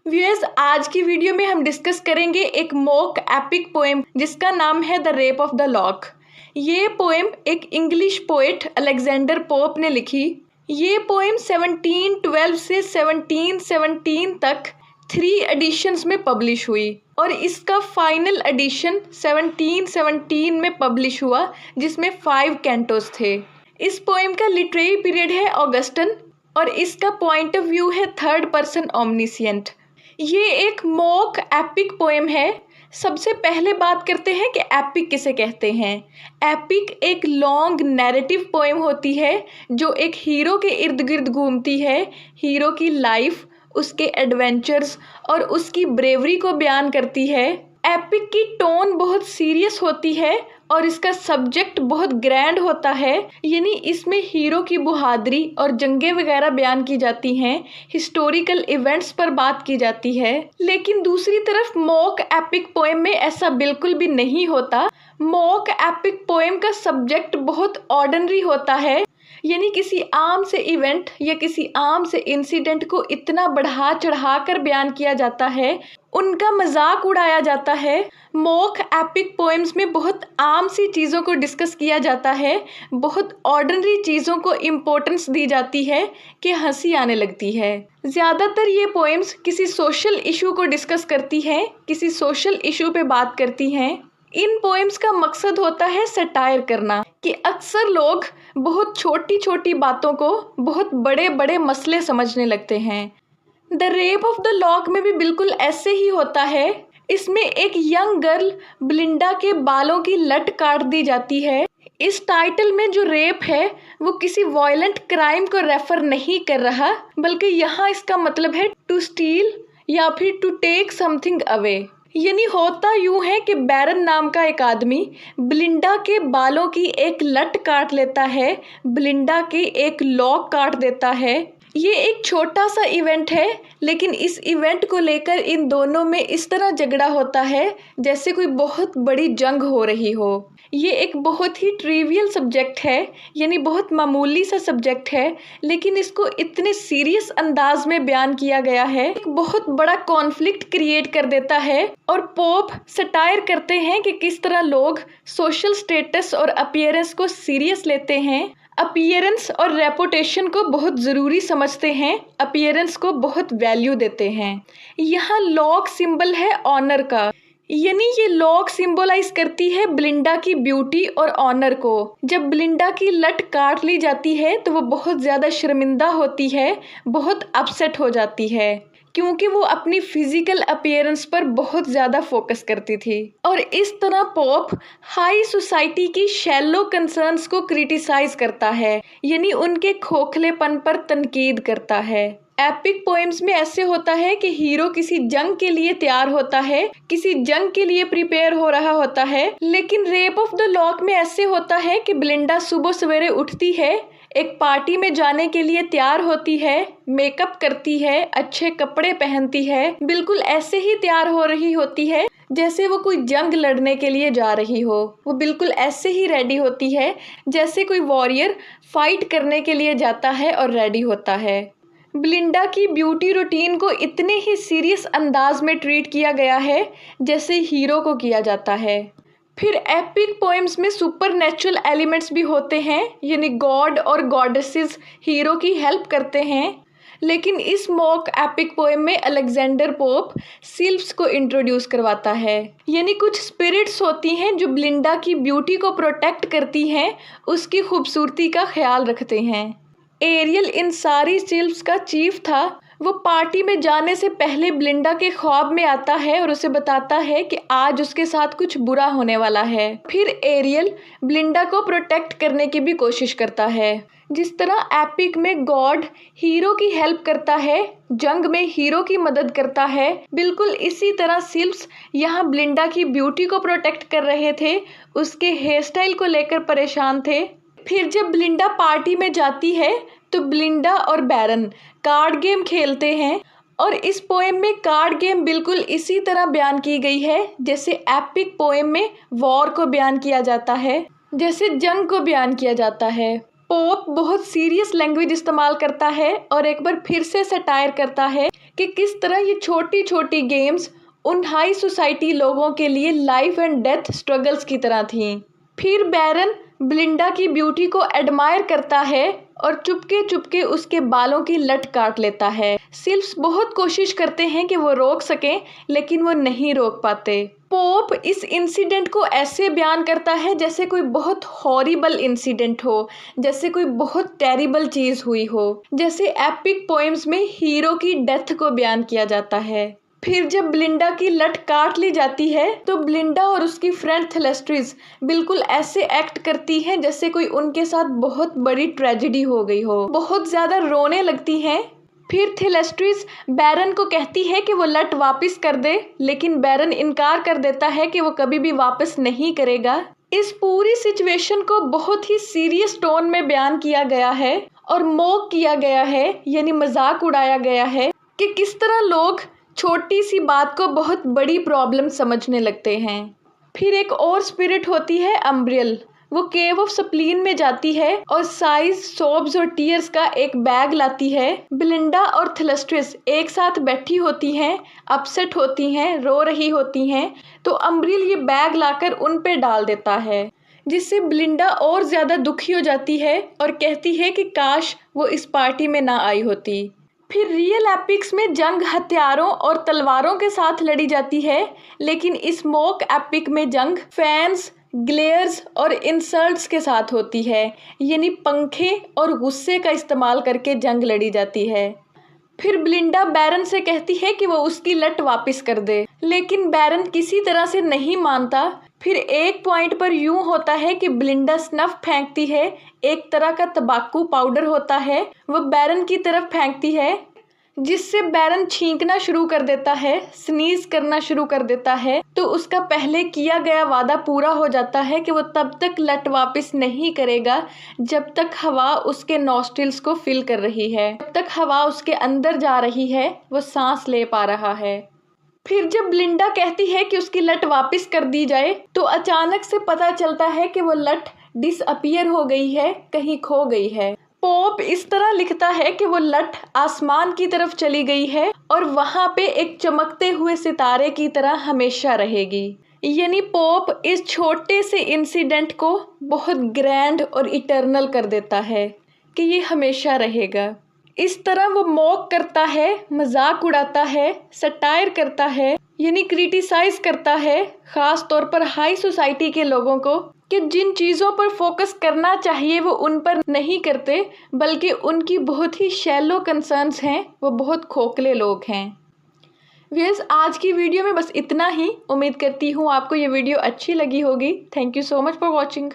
Viewers, आज की video में हम डिस्कस करेंगे एक मॉक एपिक पोएम जिसका नाम है the rape of the lock. ये पोएम एक इंग्लिश पोएट अलेक्जेंडर पोप ने लिखी। ये पोएम 1712 से 1717 तक 3 एडिशंस में पब्लिश हुई और इसका फाइनल एडिशन 1717 में पब्लिश हुआ जिसमें 5 कैंटोस थे। इस पोएम का लिटरेरी पीरियड है ऑगस्टन और इसका पॉइंट ऑफ व्यू है थर्ड पर्सन ओमनिसिएंट। ये एक मॉक एपिक पोएम है। सबसे पहले बात करते हैं कि एपिक किसे कहते हैं। एपिक एक लॉन्ग नैरेटिव पोएम होती है जो एक हीरो के इर्द गिर्द घूमती है। हीरो की लाइफ, उसके एडवेंचर्स और उसकी ब्रेवरी को बयान करती है। एपिक की टोन बहुत सीरियस होती है और इसका सब्जेक्ट बहुत ग्रैंड होता है, यानी इसमें हीरो की बहादुरी और जंगें वगैरह बयान की जाती हैं, हिस्टोरिकल इवेंट्स पर बात की जाती है। लेकिन दूसरी तरफ मॉक एपिक पोएम में ऐसा बिल्कुल भी नहीं होता। मॉक एपिक पोएम का सब्जेक्ट बहुत ऑर्डिनरी होता है, यानी किसी आम से इवेंट या किसी आम से इंसिडेंट को इतना बढ़ा चढ़ा कर बयान किया जाता है, उनका मजाक उड़ाया जाता है। मॉक एपिक पोएम्स में बहुत आम सी चीज़ों को डिस्कस किया जाता है, बहुत ऑर्डिनरी चीज़ों को इम्पोर्टेंस दी जाती है कि हंसी आने लगती है। ज़्यादातर ये पोएम्स किसी सोशल इशू को डिस्कस करती हैं, किसी सोशल इशू पे बात करती हैं। इन पोएम्स का मकसद होता है सटायर करना कि अक्सर लोग बहुत छोटी छोटी बातों को बहुत बड़े बड़े मसले समझने लगते हैं। The rape of the lock में भी बिल्कुल ऐसे ही होता है। इसमें एक यंग गर्ल ब्लिंडा के बालों की लट काट दी जाती है। इस टाइटल में जो रेप है वो किसी वायलेंट क्राइम को रेफर नहीं कर रहा, बल्कि यहाँ इसका मतलब है टू स्टील या फिर टू टेक समथिंग अवे। यानी होता यूं है कि बैरन नाम का एक आदमी ब्लिंडा के बालों की एक लट काट लेता है, ब्लिंडा के एक लॉक काट देता है। ये एक छोटा सा इवेंट है, लेकिन इस इवेंट को लेकर इन दोनों में इस तरह झगड़ा होता है जैसे कोई बहुत बड़ी जंग हो रही हो। ये एक बहुत ही ट्रिवियल सब्जेक्ट है, यानी बहुत मामूली सा सब्जेक्ट है, लेकिन इसको इतने सीरियस अंदाज में बयान किया गया है, एक बहुत बड़ा कॉन्फ्लिक्ट क्रिएट कर देता है। और पोप सटायर करते हैं कि किस तरह लोग सोशल स्टेटस और अपीयरेंस को सीरियस लेते हैं, अपीयरेंस और रेपुटेशन को बहुत ज़रूरी समझते हैं, अपीयरेंस को बहुत वैल्यू देते हैं। यहाँ लॉक सिंबल है ऑनर का, यानी ये लॉक सिंबलाइज करती है ब्लिंडा की ब्यूटी और ऑनर को। जब ब्लिंडा की लट काट ली जाती है तो वो बहुत ज़्यादा शर्मिंदा होती है, बहुत अपसेट हो जाती है, क्योंकि वो अपनी फिजिकल अपीयरेंस पर बहुत ज़्यादा फोकस करती थी। और इस तरह पॉप हाई सोसाइटी की शैलो कंसर्न्स को क्रिटिसाइज करता है, यानी उनके खोखलेपन पर तनकीद करता है। एपिक पोएम्स में ऐसे होता है कि हीरो किसी जंग के लिए तैयार होता है, किसी जंग के लिए प्रिपेयर हो रहा होता है। लेकिन रेप ऑफ द लॉक में ऐसे होता है कि ब्लिंडा सुबह सवेरे उठती है, एक पार्टी में जाने के लिए तैयार होती है, मेकअप करती है, अच्छे कपड़े पहनती है, बिल्कुल ऐसे ही तैयार हो रही होती है जैसे वो कोई जंग लड़ने के लिए जा रही हो। वो बिल्कुल ऐसे ही रेडी होती है जैसे कोई वॉरियर फाइट करने के लिए जाता है और रेडी होता है। ब्लिंडा की ब्यूटी रूटीन को इतने ही सीरियस अंदाज में ट्रीट किया गया है जैसे हीरो को किया जाता है। फिर एपिक पोएम्स में सुपर नेचुरल एलिमेंट्स भी होते हैं, यानी गॉड और गॉडेसेस हीरो की हेल्प करते हैं। लेकिन इस मॉक एपिक पोएम में अलेक्जेंडर पोप सिल्फ्स को इंट्रोड्यूस करवाता है, यानी कुछ स्पिरिट्स होती हैं जो ब्लिंडा की ब्यूटी को प्रोटेक्ट करती हैं, उसकी खूबसूरती का ख्याल रखते हैं। एरियल इन सारी सिल्फ्स का चीफ था। वो पार्टी में जाने से पहले ब्लिंडा के ख्वाब में आता है और उसे बताता है कि आज उसके साथ कुछ बुरा होने वाला है। फिर एरियल ब्लिंडा को प्रोटेक्ट करने की भी कोशिश करता है। जिस तरह एपिक में गॉड हीरो की हेल्प करता है, जंग में हीरो की मदद करता है, बिल्कुल इसी तरह सिल्फ्स यहाँ ब्लिंडा की ब्यूटी को प्रोटेक्ट कर रहे थे, उसके हेयर स्टाइल को लेकर परेशान थे। फिर जब ब्लिंडा पार्टी में जाती है तो ब्लिंडा और बैरन कार्ड गेम खेलते हैं और इस पोएम में कार्ड गेम बिल्कुल इसी तरह बयान की गई है जैसे एपिक पोएम में वॉर को बयान किया जाता है, जैसे जंग को बयान किया जाता है। पोप बहुत सीरियस लैंग्वेज इस्तेमाल करता है और एक बार फिर से सटायर करता है कि किस तरह ये छोटी छोटी गेम्स उन हाई सोसाइटी लोगों के लिए लाइफ एंड डेथ स्ट्रगल्स की तरह थीं। फिर बैरन ब्लिंडा की ब्यूटी को एडमायर करता है और चुपके चुपके उसके बालों की लट काट लेता है। सिल्व्स बहुत कोशिश करते हैं कि वो रोक सकें, लेकिन वो नहीं रोक पाते। पोप इस इंसिडेंट को ऐसे बयान करता है जैसे कोई बहुत हॉरिबल इंसिडेंट हो, जैसे कोई बहुत टेरिबल चीज़ हुई हो, जैसे एपिक पोएम्स में हीरो की डेथ को बयान किया जाता है। फिर जब ब्लिंडा की लट काट ली जाती है तो ब्लिंडा और उसकी फ्रेंड थेलेस्ट्रिस बिल्कुल ऐसे एक्ट करती हैं जैसे कोई उनके साथ बहुत बड़ी ट्रेजेडी हो गई हो, बहुत ज़्यादा रोने लगती हैं। फिर थेलेस्ट्रिस बैरन को कहती है कि वो लट वापस कर दे, लेकिन बैरन इनकार कर देता है कि वो कभी भी वापस नहीं करेगा। इस पूरी सिचुएशन को बहुत ही सीरियस टोन में बयान किया गया है और मॉक किया गया है, यानी मजाक उड़ाया गया है कि किस तरह लोग छोटी सी बात को बहुत बड़ी प्रॉब्लम समझने लगते हैं। फिर एक और स्पिरिट होती है अम्ब्रियल। वो केव ऑफ स्प्लीन में जाती है और साइज, सोब्स और टीयर्स का एक बैग लाती है। ब्लिंडा और थेलेस्ट्रिस एक साथ बैठी होती हैं, अपसेट होती हैं, रो रही होती हैं, तो अम्ब्रियल ये बैग लाकर उन पे डाल देता है, जिससे ब्लिंडा और ज़्यादा दुखी हो जाती है और कहती है कि काश वो इस पार्टी में ना आई होती। फिर रियल एपिक्स में जंग हथियारों और तलवारों के साथ लड़ी जाती है, लेकिन इस मॉक एपिक में जंग फैंस, ग्लेयर्स और इंसल्ट्स के साथ होती है, यानी पंखे और गुस्से का इस्तेमाल करके जंग लड़ी जाती है। फिर ब्लिंडा बैरन से कहती है कि वो उसकी लट वापस कर दे, लेकिन बैरन किसी तरह से नहीं मानता। फिर एक पॉइंट पर यूं होता है कि ब्लिंडा स्नफ फेंकती है, एक तरह का तंबाकू पाउडर होता है, वो बैरन की तरफ फेंकती है, जिससे बैरन छींकना शुरू कर देता है, स्नीज करना शुरू कर देता है। तो उसका पहले किया गया वादा पूरा हो जाता है कि वो तब तक लट वापस नहीं करेगा जब तक हवा उसके नॉस्ट्रिल्स को फिल कर रही है, जब तक हवा उसके अंदर जा रही है, वो सांस ले पा रहा है। फिर जब ब्लिंडा कहती है कि उसकी लट वापस कर दी जाए, तो अचानक से पता चलता है कि वो लट डिसअपियर हो गई है, कहीं खो गई है। पोप इस तरह लिखता है कि वो लट आसमान की तरफ चली गई है और वहां पे एक चमकते हुए सितारे की तरह हमेशा रहेगी। यानी पोप इस छोटे से इंसिडेंट को बहुत ग्रैंड और इटर्नल कर देता है कि ये हमेशा रहेगा। इस तरह वो मॉक करता है, मजाक उड़ाता है, सटायर करता है, यानी क्रिटिसाइज करता है, ख़ास तौर पर हाई सोसाइटी के लोगों को, कि जिन चीज़ों पर फोकस करना चाहिए वो उन पर नहीं करते, बल्कि उनकी बहुत ही शैलो कंसर्न्स हैं, वो बहुत खोखले लोग हैं। व्यूअर्स, आज की वीडियो में बस इतना ही। उम्मीद करती हूँ आपको ये वीडियो अच्छी लगी होगी। Thank you so much for watching.